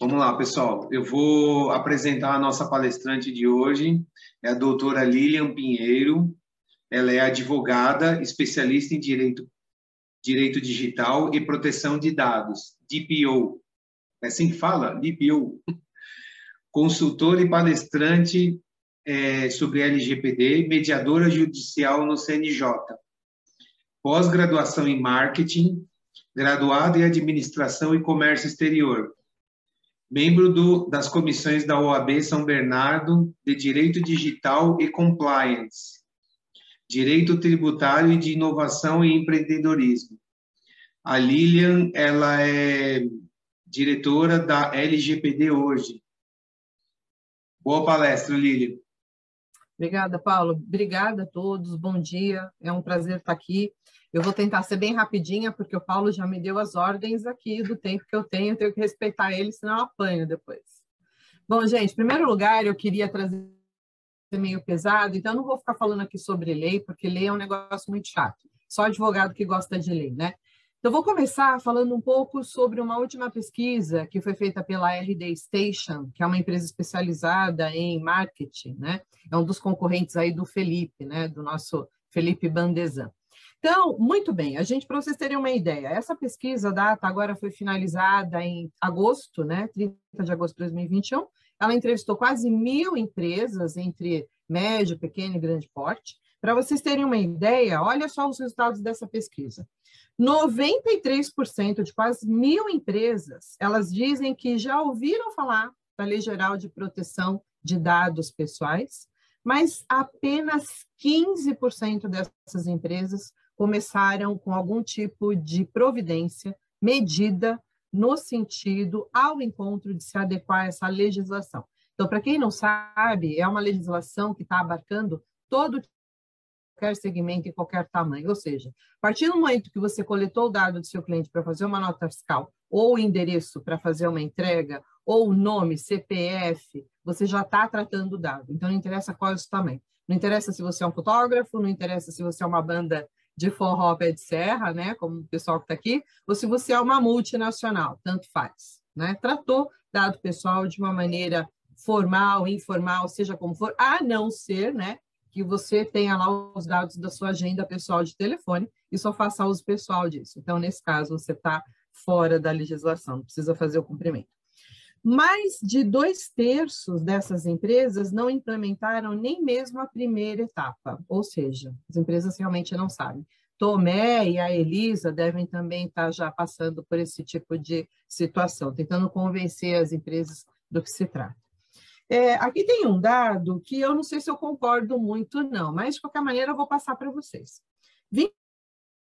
Vamos lá, pessoal. Eu vou apresentar a nossa palestrante de hoje, é a doutora Lilian Pinheiro. Ela é advogada, especialista em direito digital e proteção de dados, DPO. É assim que fala? DPO. Consultora e palestrante sobre LGPD, mediadora judicial no CNJ. Pós-graduação em marketing, graduada em administração e comércio exterior. Membro das comissões da OAB São Bernardo de Direito Digital e Compliance, Direito Tributário e de Inovação e Empreendedorismo. A Lilian, ela é diretora da LGPD hoje. Boa palestra, Lilian. Obrigada, Paulo. Obrigada a todos. Bom dia. É um prazer estar aqui. Eu vou tentar ser bem rapidinha, porque o Paulo já me deu as ordens aqui do tempo que eu tenho que respeitar ele, senão eu apanho depois. Bom, gente, em primeiro lugar, eu queria trazer meio pesado, então eu não vou ficar falando aqui sobre lei, porque lei é um negócio muito chato. Só advogado que gosta de lei, né? Então, vou começar falando um pouco sobre uma última pesquisa que foi feita pela RD Station, que é uma empresa especializada em marketing, né? É um dos concorrentes aí do Felipe, né? Do nosso Felipe Bandesan. Então, muito bem, para vocês terem uma ideia, essa pesquisa, a data agora foi finalizada em agosto, né? 30 de agosto de 2021. Ela entrevistou quase 1.000 empresas, entre médio, pequeno e grande porte. Para vocês terem uma ideia, olha só os resultados dessa pesquisa. 93% de quase 1.000 empresas, elas dizem que já ouviram falar da Lei Geral de Proteção de Dados Pessoais, mas apenas 15% dessas empresas começaram com algum tipo de providência, medida, no sentido ao encontro de se adequar a essa legislação. Então, para quem não sabe, é uma legislação que está abarcando todo qualquer segmento e qualquer tamanho. Ou seja, a partir do momento que você coletou o dado do seu cliente para fazer uma nota fiscal, ou o endereço para fazer uma entrega, ou o nome, CPF, você já está tratando o dado. Então, não interessa qual é o seu tamanho. Não interessa se você é um fotógrafo, não interessa se você é uma banda de forró pé de serra, né, como o pessoal que está aqui, ou se você é uma multinacional, tanto faz. Né? Tratou dado pessoal de uma maneira formal, informal, seja como for, a não ser, né, que você tenha lá os dados da sua agenda pessoal de telefone e só faça uso pessoal disso. Então, nesse caso, você está fora da legislação, não precisa fazer o cumprimento. Mais de 2/3 dessas empresas não implementaram nem mesmo a primeira etapa, ou seja, as empresas realmente não sabem. Tomé e a Elisa devem também estar já passando por esse tipo de situação, tentando convencer as empresas do que se trata. Aqui tem um dado que eu não sei se eu concordo muito, não, mas de qualquer maneira eu vou passar para vocês. 20%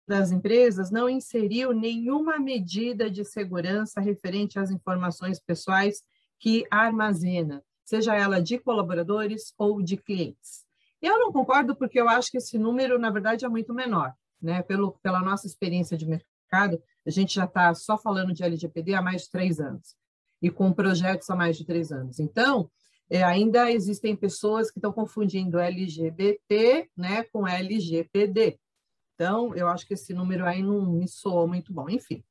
das empresas não inseriu nenhuma medida de segurança referente às informações pessoais que armazena, seja ela de colaboradores ou de clientes. Eu não concordo porque eu acho que esse número, na verdade, é muito menor. Né? Pela nossa experiência de mercado, a gente já está só falando de LGPD há mais de 3 anos e com projetos há mais de 3 anos. Então, ainda existem pessoas que estão confundindo LGBT, né, com LGPD. Então, eu acho que esse número aí não me soa muito bom, enfim.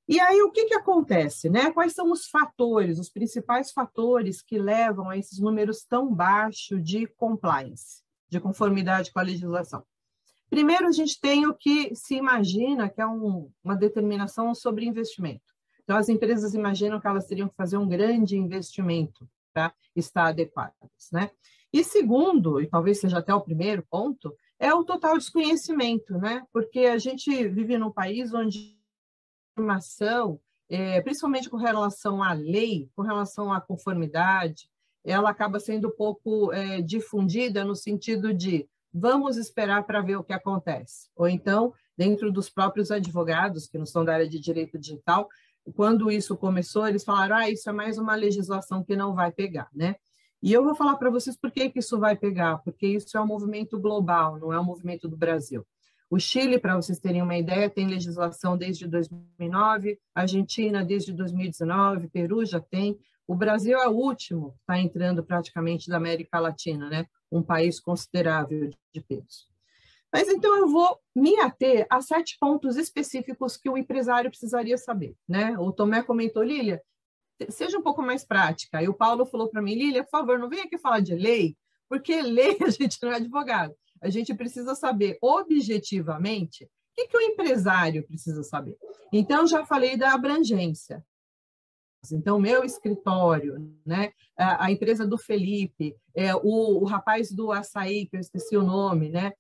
E aí, o que acontece, né? Quais são os fatores, os principais fatores que levam a esses números tão baixos de compliance, de conformidade com a legislação? Primeiro, a gente tem o que se imagina que é uma determinação sobre investimento. Então, as empresas imaginam que elas teriam que fazer um grande investimento para estar adequadas, né? E segundo, e talvez seja até o primeiro ponto, é o total desconhecimento, né? Porque a gente vive num país onde a informação, principalmente com relação à lei, com relação à conformidade, ela acaba sendo um pouco difundida no sentido de vamos esperar para ver o que acontece. Ou então, dentro dos próprios advogados, que não são da área de direito digital, quando isso começou, eles falaram, isso é mais uma legislação que não vai pegar, né? E eu vou falar para vocês por que isso vai pegar, porque isso é um movimento global, não é um movimento do Brasil. O Chile, para vocês terem uma ideia, tem legislação desde 2009, a Argentina desde 2019, Peru já tem, o Brasil é o último, está entrando praticamente da América Latina, né? Um país considerável de peso. Mas então eu vou me ater a 7 pontos específicos que o empresário precisaria saber, né? O Tomé comentou, Lília, seja um pouco mais prática. Aí o Paulo falou para mim, Lília, por favor, não venha aqui falar de lei, porque lei a gente não é advogado. A gente precisa saber objetivamente o que o empresário precisa saber. Então, já falei da abrangência. Então, meu escritório, né, a empresa do Felipe, o rapaz do açaí, que eu esqueci o nome, né,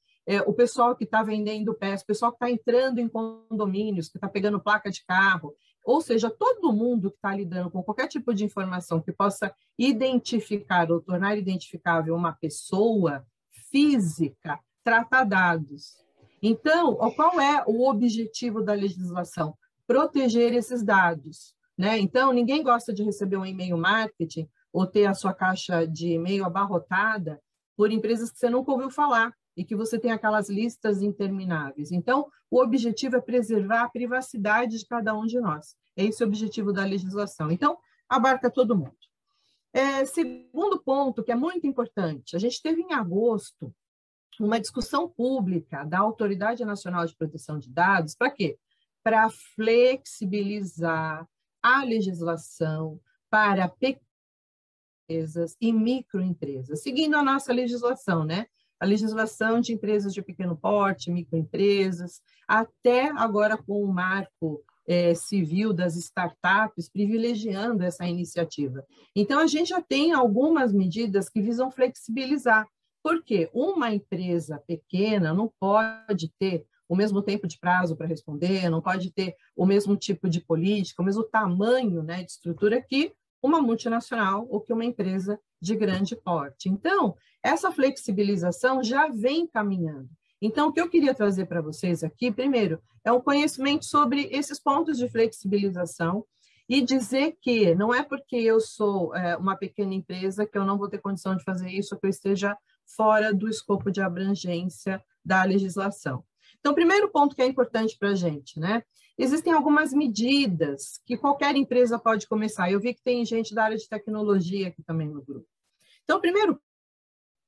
o pessoal que está vendendo peças, o pessoal que está entrando em condomínios, que está pegando placa de carro, ou seja, todo mundo que está lidando com qualquer tipo de informação que possa identificar ou tornar identificável uma pessoa física, trata dados. Então, qual é o objetivo da legislação? Proteger esses dados. Né? Então, ninguém gosta de receber um e-mail marketing ou ter a sua caixa de e-mail abarrotada por empresas que você nunca ouviu falar e que você tem aquelas listas intermináveis. Então, o objetivo é preservar a privacidade de cada um de nós. É esse o objetivo da legislação. Então, abarca todo mundo. Segundo ponto, que é muito importante, a gente teve em agosto uma discussão pública da Autoridade Nacional de Proteção de Dados, para quê? Para flexibilizar a legislação para pequenas e microempresas, seguindo a nossa legislação, né? A legislação de empresas de pequeno porte, microempresas, até agora com o marco civil das startups, privilegiando essa iniciativa. Então, a gente já tem algumas medidas que visam flexibilizar, porque uma empresa pequena não pode ter o mesmo tempo de prazo para responder, não pode ter o mesmo tipo de política, o mesmo tamanho, né, de estrutura que uma multinacional ou que uma empresa de grande porte. Então, essa flexibilização já vem caminhando. Então, o que eu queria trazer para vocês aqui, primeiro, é um conhecimento sobre esses pontos de flexibilização e dizer que não é porque eu sou uma pequena empresa que eu não vou ter condição de fazer isso, que eu esteja fora do escopo de abrangência da legislação. Então, o primeiro ponto que é importante para a gente, né? Existem algumas medidas que qualquer empresa pode começar. Eu vi que tem gente da área de tecnologia aqui também no grupo. Então, primeiro,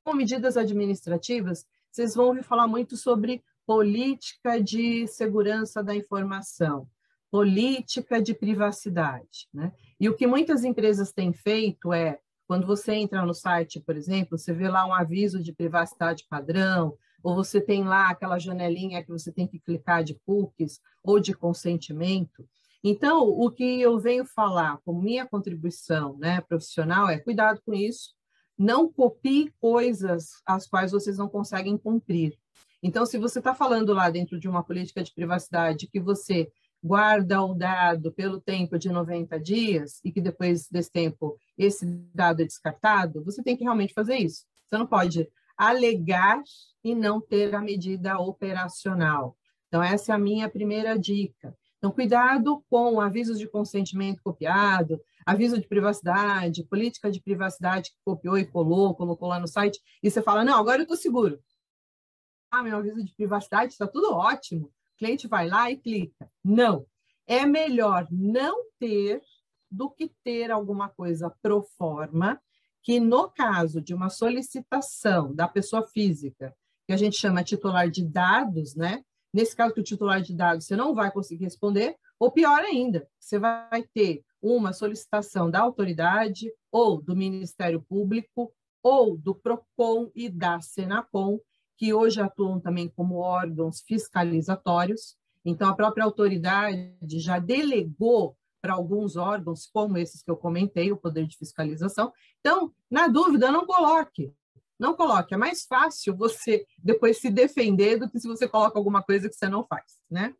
com medidas administrativas, vocês vão ouvir falar muito sobre política de segurança da informação, política de privacidade, né? E o que muitas empresas têm feito é, quando você entra no site, por exemplo, você vê lá um aviso de privacidade padrão, ou você tem lá aquela janelinha que você tem que clicar de cookies ou de consentimento. Então, o que eu venho falar como minha contribuição, né, profissional é cuidado com isso, não copie coisas as quais vocês não conseguem cumprir. Então, se você está falando lá dentro de uma política de privacidade que você guarda o dado pelo tempo de 90 dias e que depois desse tempo esse dado é descartado, você tem que realmente fazer isso. Você não pode alegar e não ter a medida operacional. Então, essa é a minha primeira dica. Então, cuidado com avisos de consentimento copiado, aviso de privacidade, política de privacidade que copiou e colocou lá no site, e você fala, não, agora eu estou seguro. Ah, meu aviso de privacidade está tudo ótimo. O cliente vai lá e clica. Não. É melhor não ter do que ter alguma coisa pro forma, que no caso de uma solicitação da pessoa física, que a gente chama titular de dados, né? Nesse caso do titular de dados, você não vai conseguir responder, ou pior ainda, você vai ter uma solicitação da autoridade, ou do Ministério Público, ou do PROCON e da Senacom, que hoje atuam também como órgãos fiscalizatórios. Então, a própria autoridade já delegou para alguns órgãos, como esses que eu comentei, o poder de fiscalização. Então, na dúvida, não coloque. Não coloque. É mais fácil você depois se defender do que se você coloca alguma coisa que você não faz, né?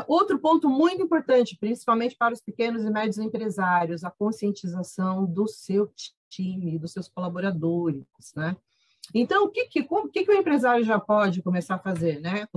Outro ponto muito importante, principalmente para os pequenos e médios empresários, a conscientização do seu time, dos seus colaboradores, né? Então, o que o empresário já pode começar a fazer, né?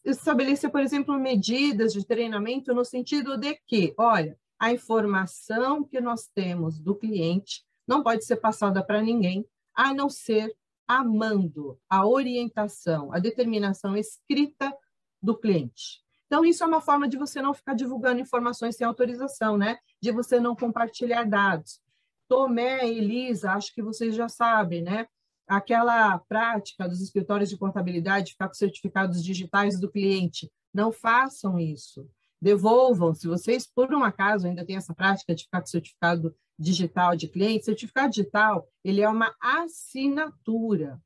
Estabelecer, por exemplo, medidas de treinamento no sentido de que, olha, a informação que nós temos do cliente não pode ser passada para ninguém, a não ser amando a orientação, a determinação escrita do cliente. Então, isso é uma forma de você não ficar divulgando informações sem autorização, né? De você não compartilhar dados. Tomé e Elisa, acho que vocês já sabem, né? Aquela prática dos escritórios de contabilidade, ficar com certificados digitais do cliente. Não façam isso. devolvam, se vocês, por um acaso, ainda têm essa prática de ficar com certificado digital de cliente, certificado digital, ele é uma assinatura.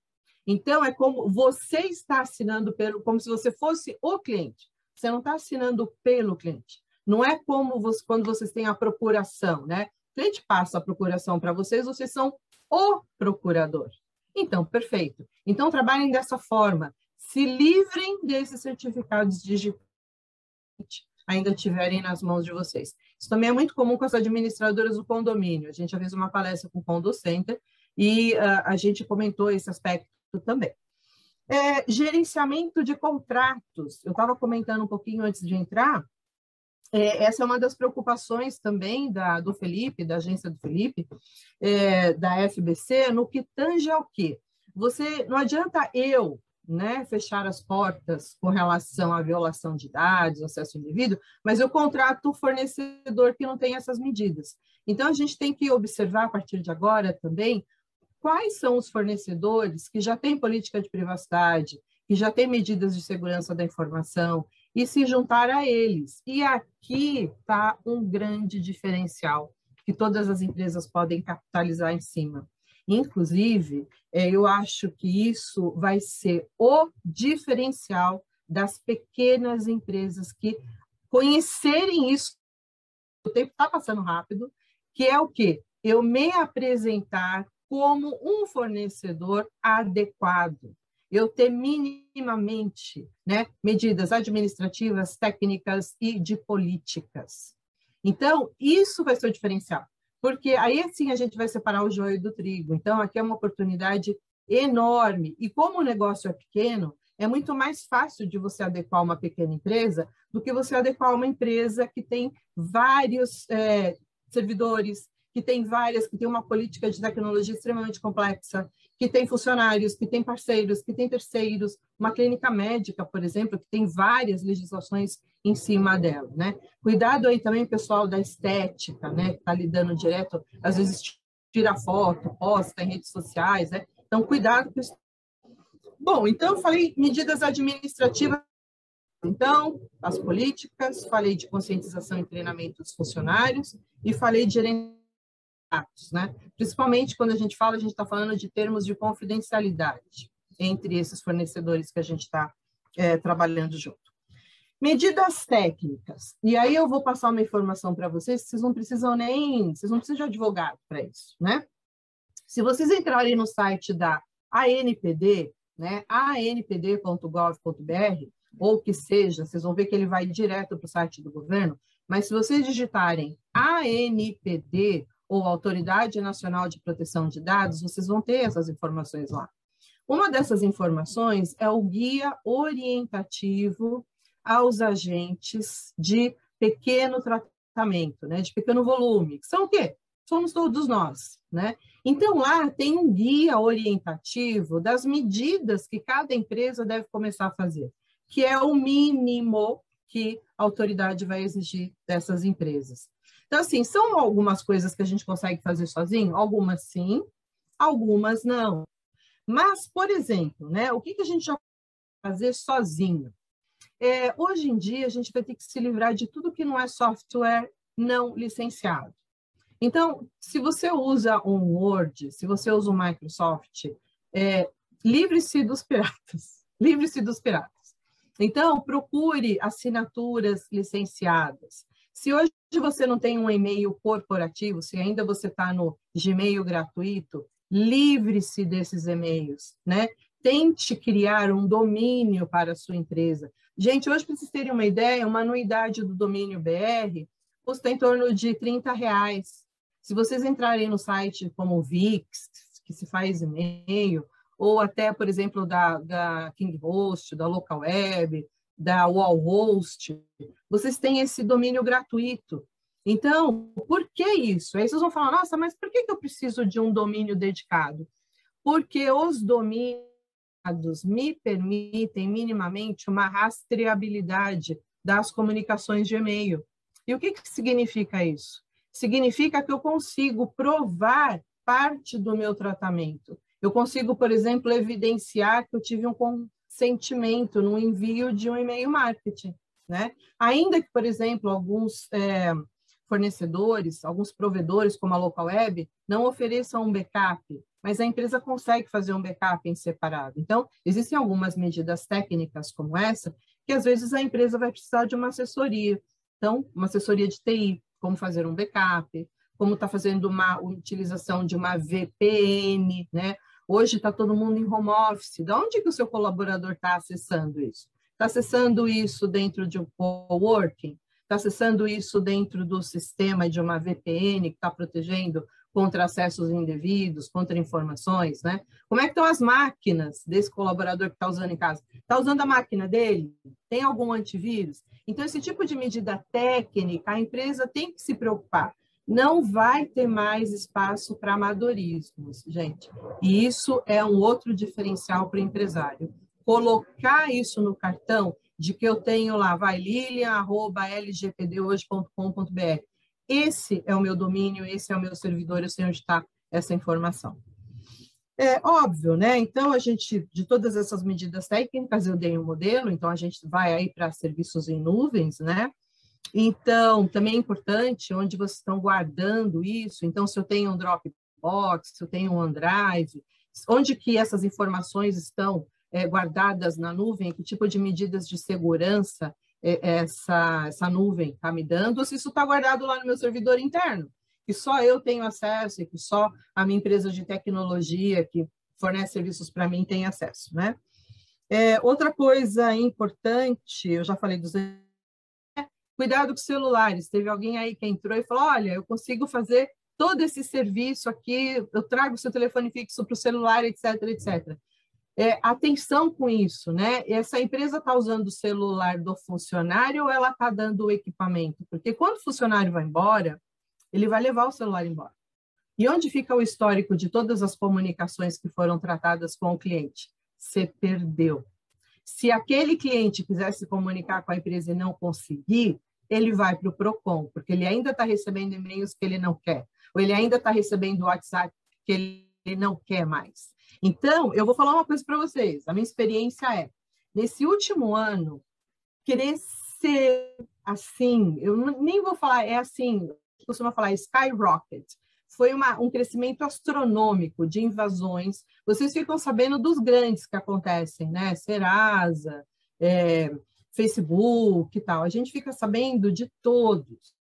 Então, é como você está assinando como se você fosse o cliente. Você não está assinando pelo cliente. Não é como quando vocês têm a procuração, né? O cliente passa a procuração para vocês, vocês são o procurador. Então, perfeito. Então, trabalhem dessa forma. Se livrem desses certificados digitais ainda tiverem nas mãos de vocês. Isso também é muito comum com as administradoras do condomínio. A gente já fez uma palestra com o Condo Center e a gente comentou esse aspecto também. Gerenciamento de contratos. Eu estava comentando um pouquinho antes de entrar. Essa é uma das preocupações também do Felipe, da agência do Felipe, da FBC, no que tange ao quê? Não adianta né, fechar as portas com relação à violação de dados, acesso indevido, mas eu contrato o fornecedor que não tem essas medidas. Então, a gente tem que observar, a partir de agora também, quais são os fornecedores que já têm política de privacidade, que já têm medidas de segurança da informação, e se juntar a eles. E aqui está um grande diferencial que todas as empresas podem capitalizar em cima. Inclusive, eu acho que isso vai ser o diferencial das pequenas empresas que conhecerem isso. O tempo está passando rápido, que é o quê? Eu me apresentar como um fornecedor adequado. Eu ter minimamente, né, medidas administrativas, técnicas e de políticas. Então, isso vai ser o diferencial, porque aí sim a gente vai separar o joio do trigo. Então, aqui é uma oportunidade enorme. E como o negócio é pequeno, é muito mais fácil de você adequar uma pequena empresa do que você adequar uma empresa que tem vários servidores, que tem uma política de tecnologia extremamente complexa, que tem funcionários, que tem parceiros, que tem terceiros, uma clínica médica, por exemplo, que tem várias legislações em cima dela, né? Cuidado aí também, pessoal, da estética, né? Que está lidando direto, às vezes tira foto, posta em redes sociais, né? Então, cuidado com isso. Bom, então, eu falei medidas administrativas, então, as políticas, falei de conscientização e treinamento dos funcionários e falei de gerenciamento, né? Principalmente quando a gente está falando de termos de confidencialidade entre esses fornecedores que a gente está trabalhando junto. Medidas técnicas. E aí eu vou passar uma informação para vocês, vocês não precisam de advogado para isso, né? Se vocês entrarem no site da ANPD, né, anpd.gov.br, ou que seja, vocês vão ver que ele vai direto para o site do governo, mas se vocês digitarem ANPD, ou Autoridade Nacional de Proteção de Dados, vocês vão ter essas informações lá. Uma dessas informações é o guia orientativo aos agentes de pequeno tratamento, né, de pequeno volume, que são o quê? Somos todos nós, né? Então, lá tem um guia orientativo das medidas que cada empresa deve começar a fazer, que é o mínimo que a autoridade vai exigir dessas empresas. Então, assim, são algumas coisas que a gente consegue fazer sozinho? Algumas sim, algumas não. Mas, por exemplo, né, o que a gente já pode fazer sozinho? Hoje em dia, a gente vai ter que se livrar de tudo que não é software não licenciado. Então, se você usa um Word, se você usa um Microsoft, livre-se dos piratas. Livre-se dos piratas. Então, procure assinaturas licenciadas. Se hoje você não tem um e-mail corporativo, se ainda você está no Gmail gratuito, livre-se desses e-mails, né? Tente criar um domínio para a sua empresa. Gente, hoje, para vocês terem uma ideia, uma anuidade do domínio BR custa em torno de R$30. Se vocês entrarem no site como o Wix, que se faz e-mail, ou até, por exemplo, da KingHost, da LocalWeb, da Wallhost, vocês têm esse domínio gratuito. Então, por que isso? Aí vocês vão falar, nossa, mas por que eu preciso de um domínio dedicado? Porque os domínios me permitem minimamente uma rastreabilidade das comunicações de e-mail. E o que significa isso? Significa que eu consigo provar parte do meu tratamento. Eu consigo, por exemplo, evidenciar que eu tive um consentimento no envio de um e-mail marketing. né? Ainda que, por exemplo, alguns fornecedores, alguns provedores, como a Localweb, não ofereçam um backup, mas a empresa consegue fazer um backup em separado. Então, existem algumas medidas técnicas como essa, que às vezes a empresa vai precisar de uma assessoria. Então, uma assessoria de TI, como fazer um backup, como está fazendo uma utilização de uma VPN, né? Hoje está todo mundo em home office. De onde que o seu colaborador está acessando isso? Está acessando isso dentro de um coworking? Está acessando isso dentro do sistema de uma VPN que está protegendo contra acessos indevidos, contra informações, né? Como é que estão as máquinas desse colaborador que está usando em casa? Está usando a máquina dele? Tem algum antivírus? Então, esse tipo de medida técnica, a empresa tem que se preocupar. Não vai ter mais espaço para amadorismos, gente. E isso é um outro diferencial para o empresário. Colocar isso no cartão de que eu tenho lá, vai lilian@lgpdhoje.com.br. Esse é o meu domínio, esse é o meu servidor, eu sei onde está essa informação. É óbvio, né? Então, a gente, de todas essas medidas técnicas, eu dei um modelo, então a gente vai aí para serviços em nuvens, né? Então, também é importante onde vocês estão guardando isso. Então, se eu tenho um Dropbox, se eu tenho um OneDrive, onde que essas informações estão guardadas na nuvem, que tipo de medidas de segurança essa nuvem está me dando, se isso está guardado lá no meu servidor interno, que só eu tenho acesso e que só a minha empresa de tecnologia que fornece serviços para mim tem acesso, né? Outra coisa importante, eu já falei dos cuidado com os celulares. Teve alguém aí que entrou e falou, olha, eu consigo fazer todo esse serviço aqui, eu trago o seu telefone fixo para o celular, etc, etc. Atenção com isso, né? Essa empresa está usando o celular do funcionário ou ela está dando o equipamento? Porque quando o funcionário vai embora, ele vai levar o celular embora. E onde fica o histórico de todas as comunicações que foram tratadas com o cliente? Você perdeu. Se aquele cliente quiser se comunicar com a empresa e não conseguir, ele vai para o PROCON, porque ele ainda está recebendo e-mails que ele não quer, ou ele ainda está recebendo WhatsApp que ele não quer mais. Então, eu vou falar uma coisa para vocês. A minha experiência nesse último ano, crescer assim, eu nem vou falar, assim, costuma falar skyrocket. Foi um crescimento astronômico de invasões. Vocês ficam sabendo dos grandes que acontecem, né? Serasa, Facebook e tal. A gente fica sabendo de todos.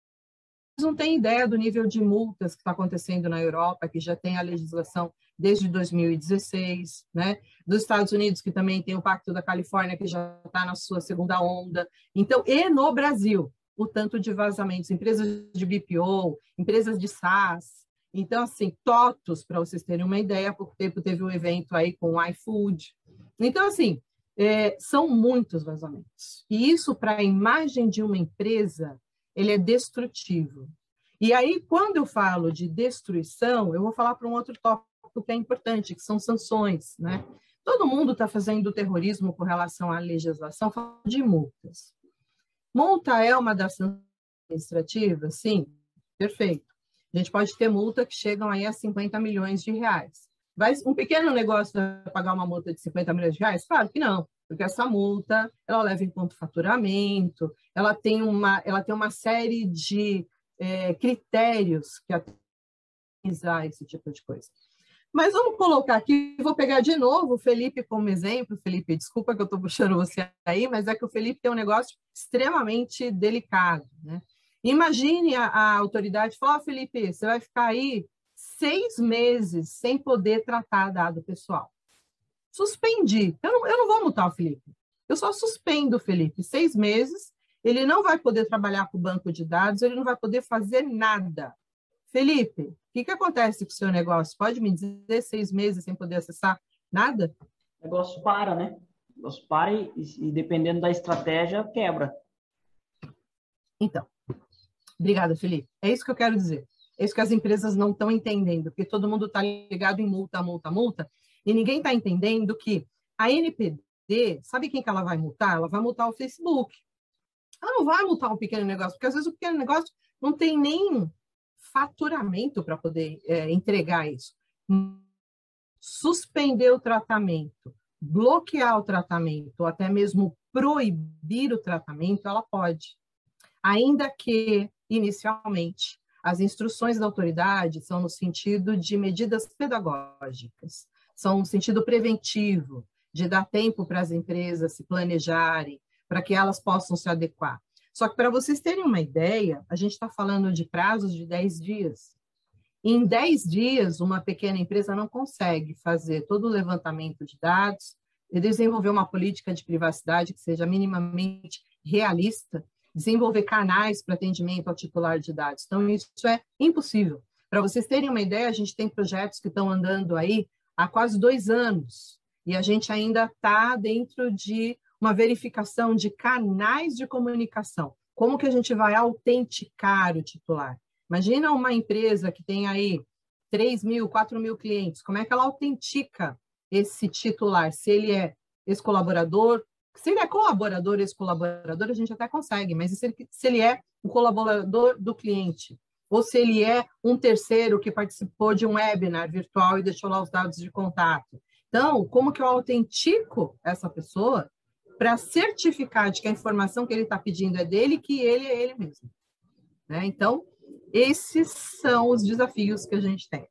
Não tem ideia do nível de multas que está acontecendo na Europa, que já tem a legislação desde 2016, né? Dos Estados Unidos, que também tem o Pacto da Califórnia, que já está na sua segunda onda. Então, e no Brasil, o tanto de vazamentos, empresas de BPO, empresas de SaaS. Então, assim, TOTUS, para vocês terem uma ideia, há pouco tempo teve um evento aí com o iFood. Então, assim, são muitos vazamentos. E isso, para a imagem de uma empresa, ele é destrutivo. E aí, quando eu falo de destruição, eu vou falar para um outro tópico que é importante, que são sanções, né? Todo mundo está fazendo terrorismo com relação à legislação, falando de multas. Multa é uma das sanções administrativas? Sim, perfeito. A gente pode ter multa que chegam aí a 50 milhões de reais. Um pequeno negócio vai pagar uma multa de 50 milhões de reais? Claro que não, porque essa multa, ela leva em conta o faturamento, ela tem uma série de critérios que atualizar esse tipo de coisa. Mas vamos colocar aqui, vou pegar de novo o Felipe como exemplo. Felipe, desculpa que eu estou puxando você aí, mas é que o Felipe tem um negócio extremamente delicado, né? Imagine a autoridade falar, Felipe, você vai ficar aí 6 meses sem poder tratar dado pessoal. Suspendi. Eu não vou multar o Felipe. Eu só suspendo o Felipe. 6 meses, ele não vai poder trabalhar com o banco de dados, ele não vai poder fazer nada. Felipe, o que acontece com o seu negócio? Pode me dizer 6 meses sem poder acessar nada? O negócio para, né? O negócio para e dependendo da estratégia, quebra. Então, obrigada, Felipe. É isso que eu quero dizer. É isso que as empresas não estão entendendo, porque todo mundo está ligado em multa, multa, multa, e ninguém está entendendo que a NPD, sabe quem que ela vai multar? Ela vai multar o Facebook. Ela não vai multar um pequeno negócio, porque às vezes o pequeno negócio não tem nem faturamento para poder entregar isso. Suspender o tratamento, bloquear o tratamento, ou até mesmo proibir o tratamento, ela pode. Ainda que, inicialmente, as instruções da autoridade são no sentido de medidas pedagógicas, são no sentido preventivo, de dar tempo para as empresas se planejarem, para que elas possam se adequar. Só que, para vocês terem uma ideia, a gente está falando de prazos de 10 dias. Em 10 dias, uma pequena empresa não consegue fazer todo o levantamento de dados e desenvolver uma política de privacidade que seja minimamente realista, desenvolver canais para atendimento ao titular de dados. Então, isso é impossível. Para vocês terem uma ideia, a gente tem projetos que estão andando aí há quase 2 anos, e a gente ainda está dentro de uma verificação de canais de comunicação. Como que a gente vai autenticar o titular? Imagina uma empresa que tem aí 3.000, 4.000 clientes, como é que ela autentica esse titular? Se ele é ex-colaborador, se ele é colaborador, ex-colaborador, a gente até consegue, mas se ele é um colaborador do cliente, ou se ele é um terceiro que participou de um webinar virtual e deixou lá os dados de contato. Então, como que eu autentico essa pessoa para certificar de que a informação que ele está pedindo é dele, que ele é ele mesmo? Né? Então, esses são os desafios que a gente tem.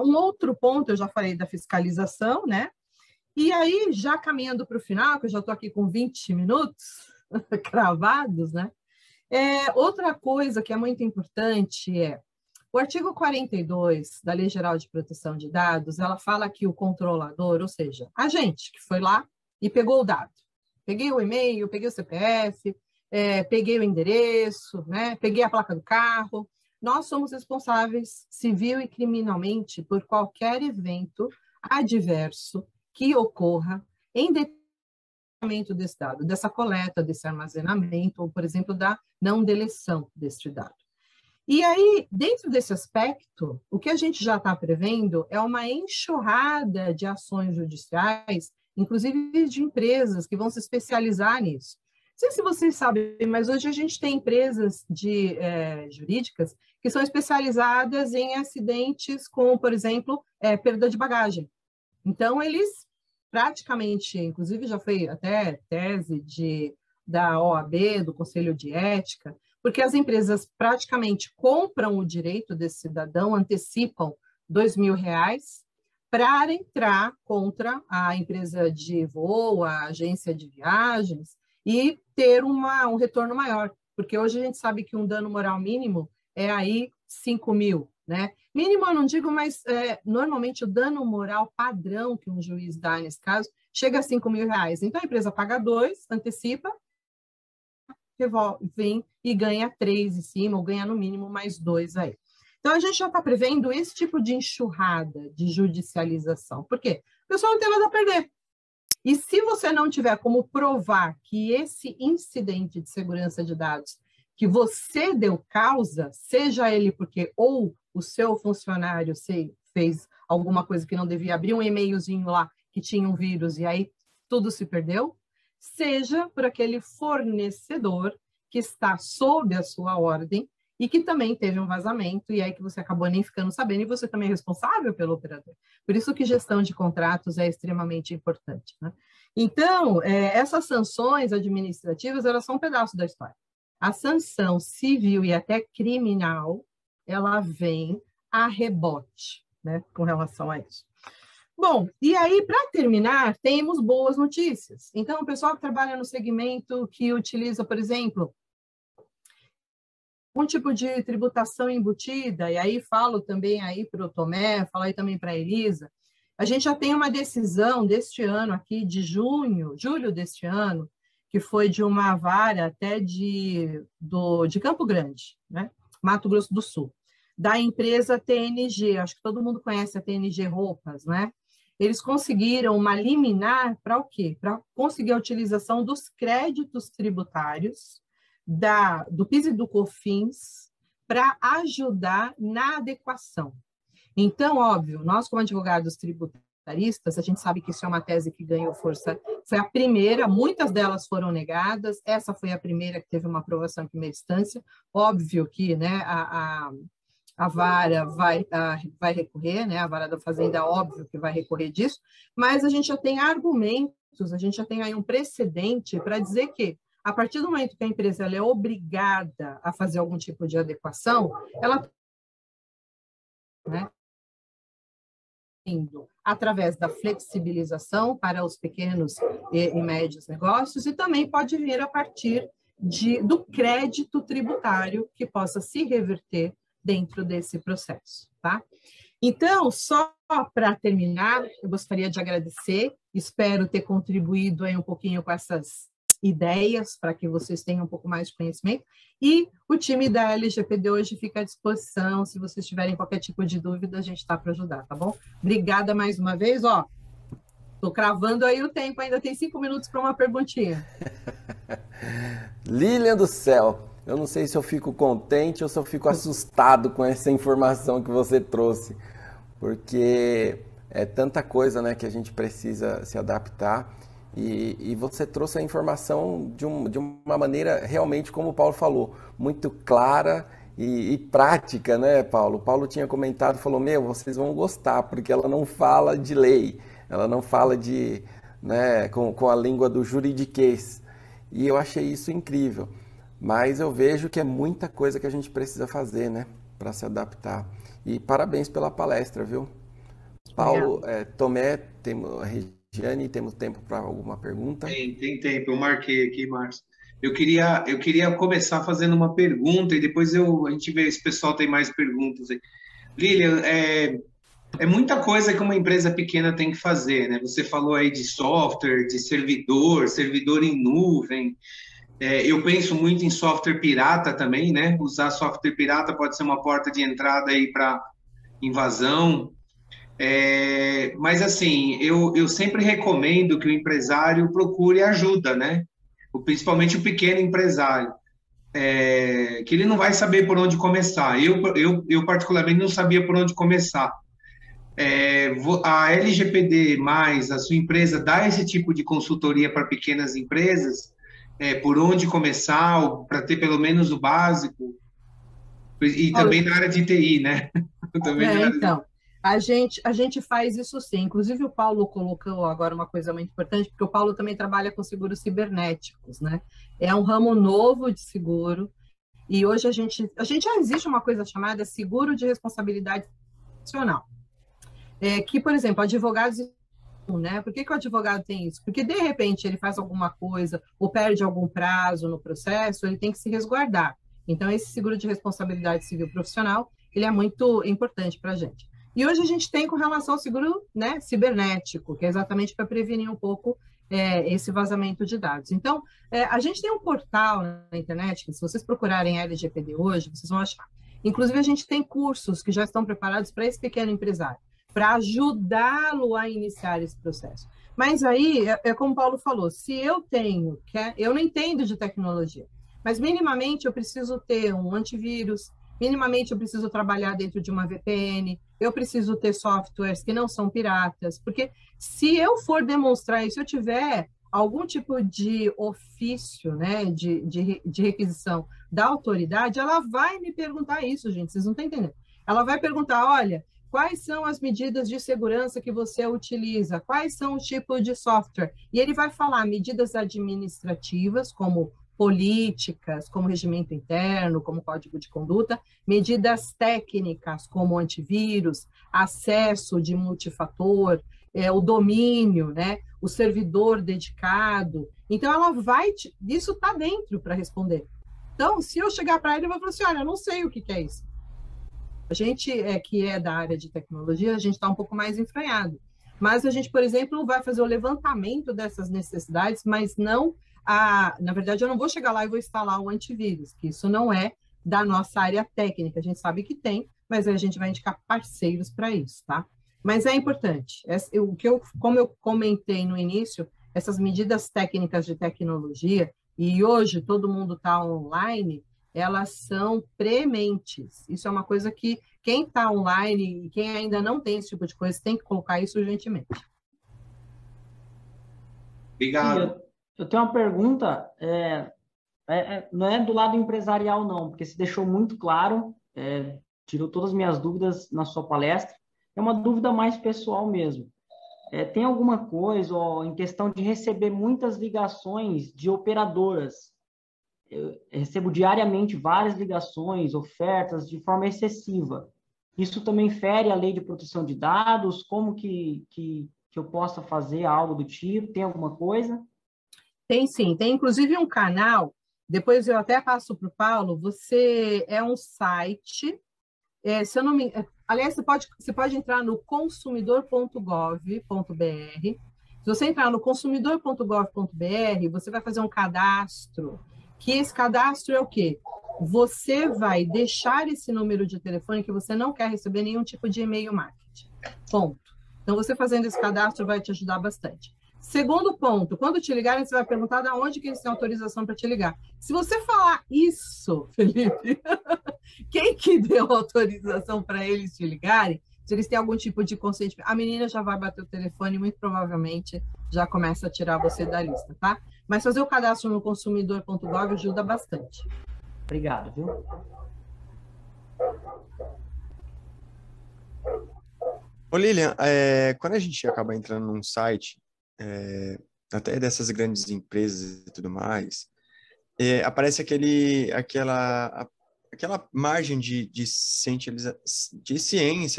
Um outro ponto, eu já falei da fiscalização, né? E aí, já caminhando para o final, que eu já estou aqui com 20 minutos cravados, né? Outra coisa que é muito importante é o artigo 42 da Lei Geral de Proteção de Dados, ela fala que o controlador, ou seja, a gente que foi lá e pegou o dado, peguei o e-mail, peguei o CPF, peguei o endereço, né? Peguei a placa do carro, nós somos responsáveis civil e criminalmente por qualquer evento adverso que ocorra em detrimento desse dado, dessa coleta, desse armazenamento, ou, por exemplo, da não deleção deste dado. E aí, dentro desse aspecto, o que a gente já está prevendo é uma enxurrada de ações judiciais, inclusive de empresas que vão se especializar nisso. Não sei se vocês sabem, mas hoje a gente tem empresas jurídicas que são especializadas em acidentes com, por exemplo, perda de bagagem. Então, eles praticamente, inclusive já foi até tese da OAB, do Conselho de Ética, porque as empresas praticamente compram o direito desse cidadão, antecipam R$2.000 para entrar contra a empresa de voo, a agência de viagens, e ter um retorno maior. Porque hoje a gente sabe que um dano moral mínimo é aí 5.000, né? Mínimo eu não digo, mas normalmente o dano moral padrão que um juiz dá nesse caso chega a R$5.000. Então a empresa paga 2, antecipa, vem e ganha 3 em cima, ou ganha no mínimo mais 2 aí. Então a gente já está prevendo esse tipo de enxurrada de judicialização. Por quê? O pessoal não tem nada a perder. E se você não tiver como provar que esse incidente de segurança de dados que você deu causa, seja ele porque ou o seu funcionário fez alguma coisa que não devia, abrir um e-mailzinho lá que tinha um vírus e aí tudo se perdeu, seja por aquele fornecedor que está sob a sua ordem e que também teve um vazamento e aí que você acabou nem ficando sabendo e você também é responsável pelo operador. Por isso que gestão de contratos é extremamente importante, né? Então, essas sanções administrativas, elas são um pedaço da história. A sanção civil e até criminal, ela vem a rebote, né, com relação a isso. Bom, e aí, para terminar, temos boas notícias. Então, o pessoal que trabalha no segmento que utiliza, por exemplo, um tipo de tributação embutida, e aí falo também aí para o Tomé, falo aí também para a Elisa, a gente já tem uma decisão deste ano aqui, de julho deste ano, que foi de uma vara até de Campo Grande, né? Mato Grosso do Sul, da empresa TNG, acho que todo mundo conhece a TNG Roupas, né? Eles conseguiram uma liminar para o quê? Para conseguir a utilização dos créditos tributários do PIS e do COFINS para ajudar na adequação. Então, óbvio, nós como advogados tributaristas, a gente sabe que isso é uma tese que ganhou força. Foi a primeira, muitas delas foram negadas, essa foi a primeira que teve uma aprovação em primeira instância. Óbvio que, né, a vara vai recorrer, né? A vara da Fazenda, óbvio que vai recorrer disso, mas a gente já tem argumentos, a gente já tem aí um precedente para dizer que, a partir do momento que a empresa ela é obrigada a fazer algum tipo de adequação, ela, né, indo através da flexibilização para os pequenos e médios negócios, e também pode vir a partir do crédito tributário que possa se reverter dentro desse processo, tá? Então, só para terminar, eu gostaria de agradecer, espero ter contribuído aí um pouquinho com essas ideias para que vocês tenham um pouco mais de conhecimento, e o time da LGPD hoje fica à disposição, se vocês tiverem qualquer tipo de dúvida, a gente está para ajudar, tá bom? Obrigada mais uma vez, ó, estou cravando aí o tempo, ainda tem 5 minutos para uma perguntinha. Lilian do céu, eu não sei se eu fico contente ou se eu fico assustado com essa informação que você trouxe, porque é tanta coisa, né, que a gente precisa se adaptar, e você trouxe a informação de uma maneira realmente, como o Paulo falou, muito clara e prática, né, Paulo? O Paulo tinha comentado, falou, vocês vão gostar, porque ela não fala de lei, ela não fala né, com a língua do juridiquês. E eu achei isso incrível, mas eu vejo que é muita coisa que a gente precisa fazer, né, para se adaptar. E parabéns pela palestra, viu? Paulo, Tomé, Regiane, temos tempo para alguma pergunta? Tem tempo, eu marquei aqui, Márcio. Eu queria começar fazendo uma pergunta e depois a gente vê se o pessoal tem mais perguntas aí. Lilian, é muita coisa que uma empresa pequena tem que fazer, né? Você falou aí de software, de servidor em nuvem. Eu penso muito em software pirata também, né? Usar software pirata pode ser uma porta de entrada aí para invasão. Mas assim, eu sempre recomendo que o empresário procure ajuda, né? Principalmente o pequeno empresário, que ele não vai saber por onde começar. Eu particularmente não sabia por onde começar. A LGPD+, a sua empresa dá esse tipo de consultoria para pequenas empresas, por onde começar, para ter pelo menos o básico, e também na área de TI, né? Também na área de... Então, a gente faz isso sim. Inclusive, o Paulo colocou agora uma coisa muito importante, porque o Paulo também trabalha com seguros cibernéticos, né? É um ramo novo de seguro, e hoje a gente já existe uma coisa chamada seguro de responsabilidade profissional. Que, por exemplo, advogados, né? Por que o advogado tem isso? Porque, de repente, ele faz alguma coisa ou perde algum prazo no processo, ele tem que se resguardar. Então, esse seguro de responsabilidade civil profissional, ele é muito importante para a gente. E hoje a gente tem com relação ao seguro, né, cibernético, que é exatamente para prevenir um pouco esse vazamento de dados. Então, a gente tem um portal na internet, que se vocês procurarem LGPD hoje, vocês vão achar. Inclusive, a gente tem cursos que já estão preparados para esse pequeno empresário, para ajudá-lo a iniciar esse processo. Mas aí, como o Paulo falou, se eu eu não entendo de tecnologia, mas minimamente eu preciso ter um antivírus, minimamente eu preciso trabalhar dentro de uma VPN, eu preciso ter softwares que não são piratas, porque se eu for demonstrar isso, se eu tiver algum tipo de ofício, né, de requisição da autoridade, ela vai me perguntar isso, gente, vocês não estão entendendo. Ela vai perguntar, olha, quais são as medidas de segurança que você utiliza? Quais são os tipos de software? E ele vai falar medidas administrativas, como políticas, como regimento interno, como código de conduta, medidas técnicas, como antivírus, acesso de multifator, o domínio, né? O servidor dedicado. Então, ela vai... Isso está dentro para responder. Então, se eu chegar para ele, eu vou falar assim, olha, eu não sei o que é isso. A gente que é da área de tecnologia, a gente está um pouco mais enfranhado. Mas a gente, por exemplo, vai fazer o levantamento dessas necessidades, mas não na verdade, eu não vou chegar lá e vou instalar o antivírus, que isso não é da nossa área técnica. A gente sabe que tem, mas a gente vai indicar parceiros para isso, tá? Mas é importante. Como eu comentei no início, essas medidas técnicas de tecnologia, e hoje todo mundo está online, elas são prementes. Isso é uma coisa que quem está online e quem ainda não tem esse tipo de coisa tem que colocar isso urgentemente. Obrigado. Eu tenho uma pergunta, não é do lado empresarial não, porque se deixou muito claro, tirou todas as minhas dúvidas na sua palestra. É uma dúvida mais pessoal mesmo. Tem alguma coisa, ó, em questão de receber muitas ligações de operadoras? Eu recebo diariamente várias ligações, ofertas, de forma excessiva. Isso também fere a lei de proteção de dados? Como que eu possa fazer algo do tipo? Tem alguma coisa? Tem sim, tem inclusive um canal, depois eu até passo para o Paulo, é um site, se eu não me... Aliás, você pode entrar no consumidor.gov.br. Se você entrar no consumidor.gov.br, você vai fazer um cadastro, que esse cadastro é o quê? Você vai deixar esse número de telefone que você não quer receber nenhum tipo de e-mail marketing. Ponto. Então, você fazendo esse cadastro vai te ajudar bastante. Segundo ponto, quando te ligarem, você vai perguntar de onde que eles têm autorização para te ligar. Se você falar isso, Felipe, quem que deu autorização para eles te ligarem? Se eles têm algum tipo de consentimento, a menina já vai bater o telefone e muito provavelmente já começa a tirar você da lista, tá? Mas fazer o cadastro no consumidor.gov ajuda bastante. Obrigado, viu? Ô Lilian, quando a gente acaba entrando num site, até dessas grandes empresas e tudo mais, aparece aquela margem de ciência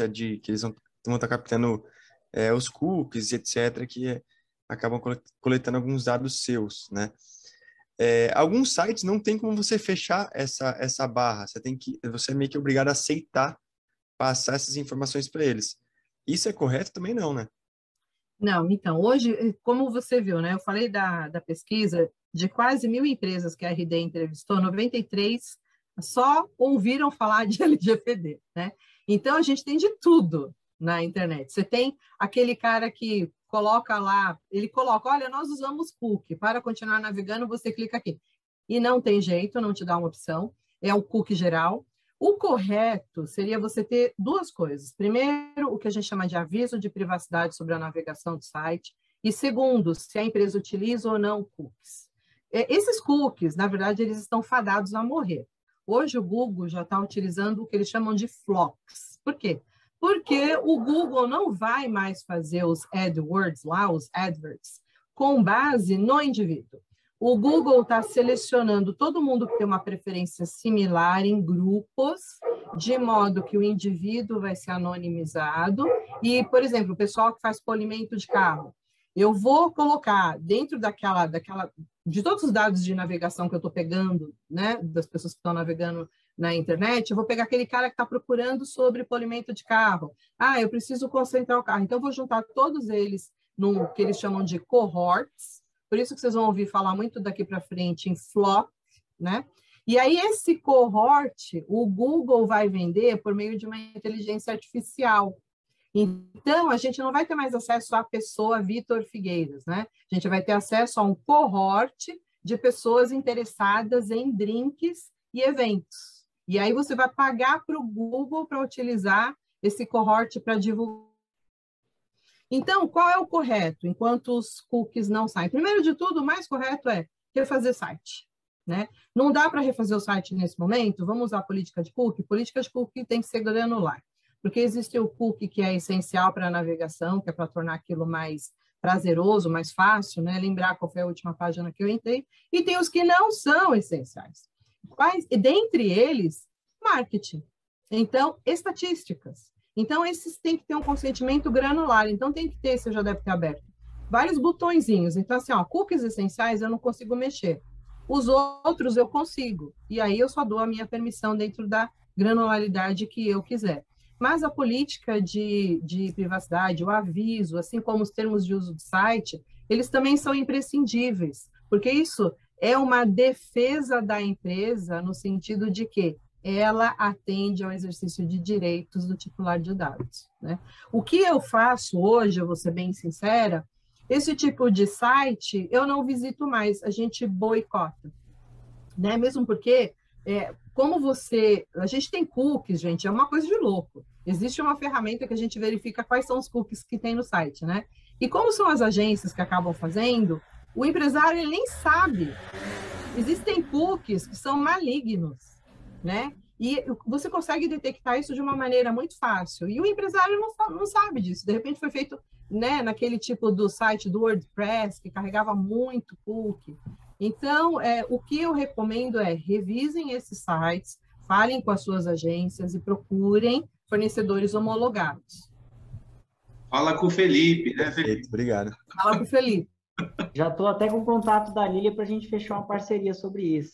de que eles vão estar captando os cookies, etc., que acabam coletando alguns dados seus, né? Alguns sites não tem como você fechar essa barra, você é meio que obrigado a aceitar passar essas informações para eles. Isso é correto também não, né? Não, então, hoje, como você viu, né? Eu falei da pesquisa de quase 1.000 empresas que a RD entrevistou, 93 só ouviram falar de LGPD, né? Então, a gente tem de tudo na internet. Você tem aquele cara que coloca lá, ele coloca, olha, nós usamos cookie, para continuar navegando, você clica aqui. E não tem jeito, não te dá uma opção, é um cookie geral. O correto seria você ter duas coisas. Primeiro, o que a gente chama de aviso de privacidade sobre a navegação do site. E segundo, se a empresa utiliza ou não cookies. Esses cookies, na verdade, eles estão fadados a morrer. Hoje o Google já está utilizando o que eles chamam de flocks. Por quê? Porque o Google não vai mais fazer os AdWords lá, os adverts, com base no indivíduo. O Google está selecionando todo mundo que tem uma preferência similar em grupos, de modo que o indivíduo vai ser anonimizado. E, por exemplo, o pessoal que faz polimento de carro, eu vou colocar dentro de todos os dados de navegação que eu estou pegando, né, das pessoas que estão navegando na internet, eu vou pegar aquele cara que está procurando sobre polimento de carro. Ah, eu preciso concentrar o carro. Então, eu vou juntar todos eles no que eles chamam de cohorts. Por isso que vocês vão ouvir falar muito daqui para frente em flock, né? E aí, esse cohort, o Google vai vender por meio de uma inteligência artificial. Então, a gente não vai ter mais acesso à pessoa Vitor Figueiras, né? A gente vai ter acesso a um cohort de pessoas interessadas em drinks e eventos. E aí você vai pagar para o Google para utilizar esse cohort para divulgar. Então, qual é o correto enquanto os cookies não saem? Primeiro de tudo, o mais correto é refazer site, né? Não dá para refazer o site nesse momento? Vamos usar a política de cookie? Política de cookie tem que ser granular, porque existe o cookie que é essencial para a navegação, que é para tornar aquilo mais prazeroso, mais fácil, né? Lembrar qual foi a última página que eu entrei, e tem os que não são essenciais. E dentre eles, marketing. Então, estatísticas. Então, esses têm que ter um consentimento granular. Então, tem que ter, você já deve ter aberto, vários botõezinhos. Então, assim, ó, cookies essenciais eu não consigo mexer. Os outros eu consigo. E aí eu só dou a minha permissão dentro da granularidade que eu quiser. Mas a política de privacidade, o aviso, assim como os termos de uso do site, eles também são imprescindíveis. Porque isso é uma defesa da empresa no sentido de que ela atende ao exercício de direitos do titular de dados, né? O que eu faço hoje, eu vou ser bem sincera, esse tipo de site eu não visito mais, a gente boicota, né? Mesmo porque, a gente tem cookies, gente, é uma coisa de louco. Existe uma ferramenta que a gente verifica quais são os cookies que tem no site, né? E como são as agências que acabam fazendo, o empresário ele nem sabe. Existem cookies que são malignos, né? E você consegue detectar isso de uma maneira muito fácil. E o empresário não sabe disso. De repente foi feito, né, naquele tipo do site do WordPress, que carregava muito cookie. Então, o que eu recomendo é revisem esses sites, falem com as suas agências e procurem fornecedores homologados. Fala com o Felipe, né, Felipe? Perfeito, obrigado. Fala com o Felipe. Já estou até com o contato da Lília para a gente fechar uma parceria sobre isso.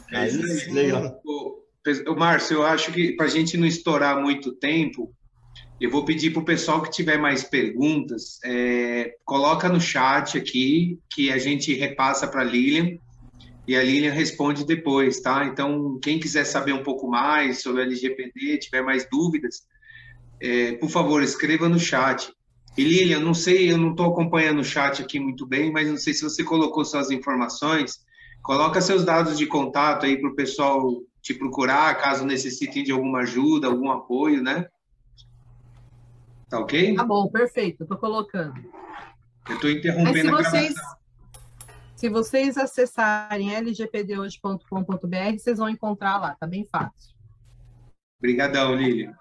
É isso aí. Legal. Márcio, eu acho que para a gente não estourar muito tempo, eu vou pedir para o pessoal que tiver mais perguntas, coloca no chat aqui, que a gente repassa para a Lilian, e a Lilian responde depois, tá? Então, quem quiser saber um pouco mais sobre a LGPD, tiver mais dúvidas, por favor, escreva no chat. E Lilian, não sei, eu não estou acompanhando o chat aqui muito bem, mas não sei se você colocou suas informações, coloca seus dados de contato aí para o pessoal te procurar, caso necessitem de alguma ajuda, algum apoio, né? Tá ok? Tá bom, perfeito, eu tô colocando. Eu estou interrompendo a gravação. Se vocês acessarem lgpdhoje.com.br, vocês vão encontrar lá, tá bem fácil. Obrigadão, Lilian.